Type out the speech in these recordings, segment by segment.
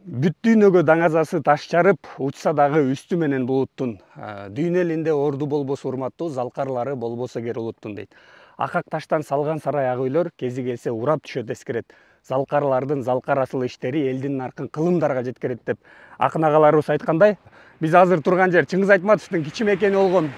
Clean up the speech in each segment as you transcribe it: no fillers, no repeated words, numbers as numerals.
Бүт дүйнөгө даңазасы таш жарып, учса дагы үстү менен булуттун. Дүйнө элинде орду болбосо урматтуу, залкарлары болбосо кер улуттун дейт. Акак таштан салган сарай ак үйлөр кези келсе урап түшөт эскерет. Залкарлардын залкар асыл иштери элдин наркын кылымдарга жеткирет деп акын агаларыбыз айткандай, биз азыр турган жер Чыңгыз Айтматовдун кичи мекени болгон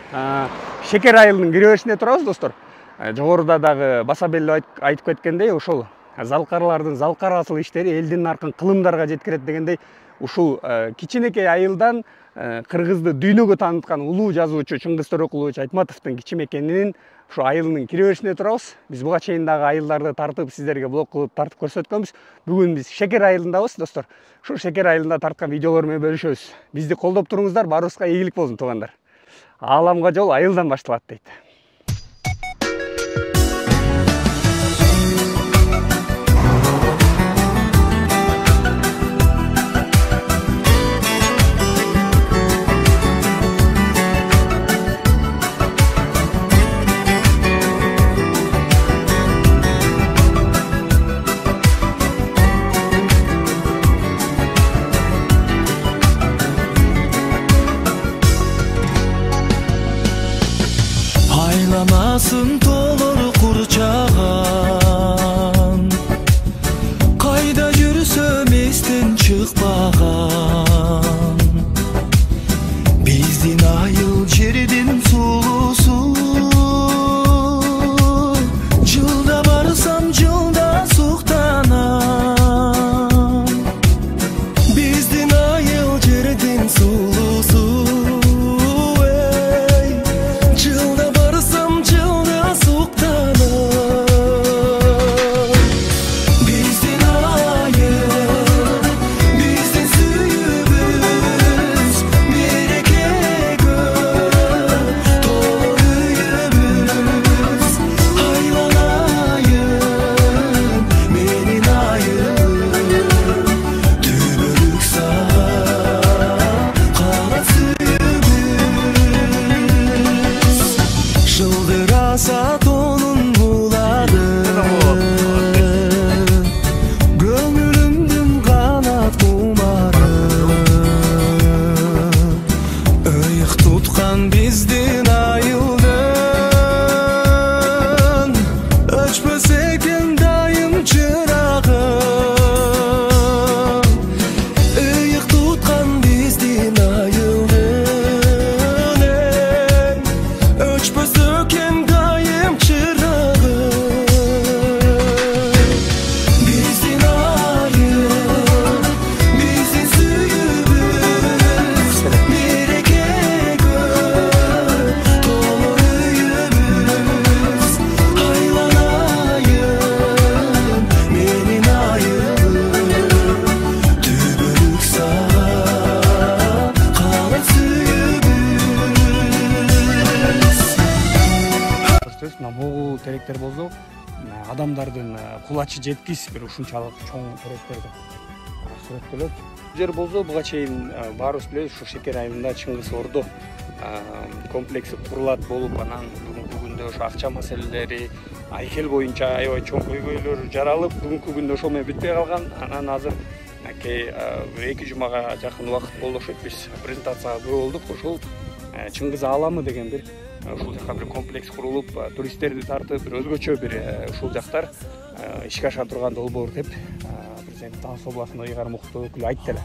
Шекер айылынын киреберишинде турабыз, достор. Жогоруда дагы баса беле айтып кеткендей, ошол залкарлардын залкар асыл иштери элдин наркын кылымдарга жеткирет дегендей, ушул кичинекей айылдан кыргызды дүйнөгө тааныткан улуу жазуучу Чыңгыз Төрөкулович Айтматовдун кичи мекенинин ушу айылынын киреберишинде турабыз. Биз буга чейин дагы айылдарды тартып, сиздерге блог кылып тартып көрсөткөнбүз. Бүгүн биз Шекер айылындабыз, достор. Ушул Шекер айылында тарткан видеолор менен бөлүшөбүз. Бизди колдоп туруңуздар, баарыбызга ийгилик болсун, туугандар. Ааламга жол айылдан башталат дейт. Aylamasın dolur kurcağın, kayda yürüsöm estin çıkmağın. Bizdin ayıl ceridin sulusu, cılda varsam cılda suhtanam. Bizdin ayıl ceridin sulusu, Saat onun buladı, gönlümdün kanat kumarı. Öyük tutkan bizdin ayıldın, öçmeseken dayım çırağım. Öyük tutkan bizdin ayıldın, öçmeseken могул теректер болсо, адамдардын кулачы жеткис бир ушунчалык чоң теректерди сүрөттөлөт. Жер болсо, буга чейин баарыбыз билебиз, ушу Шекер айылында Чыңгыз Ордо комплекси курулат болуп, анан бүгүнкү күндө ошо акча маселелери, айкел боюнча аябай чоң көйгөйлөр жаралып, бүгүнкү күндө ошол менен бүтпөй калган. Анан азыр бир 2 жумага жакын убакыт болду, ошо биз презентацияга күбө болдук. Ошол Чыңгыз ааламы деген бир ушул жака бир комплекс курулуп, туристтерди тартып, бир өзгөчө бир ушул жактар ишке аша турган долбоор деп президент Таңсоо областынын ыйгарым укуктуу өкүлү айтты эле.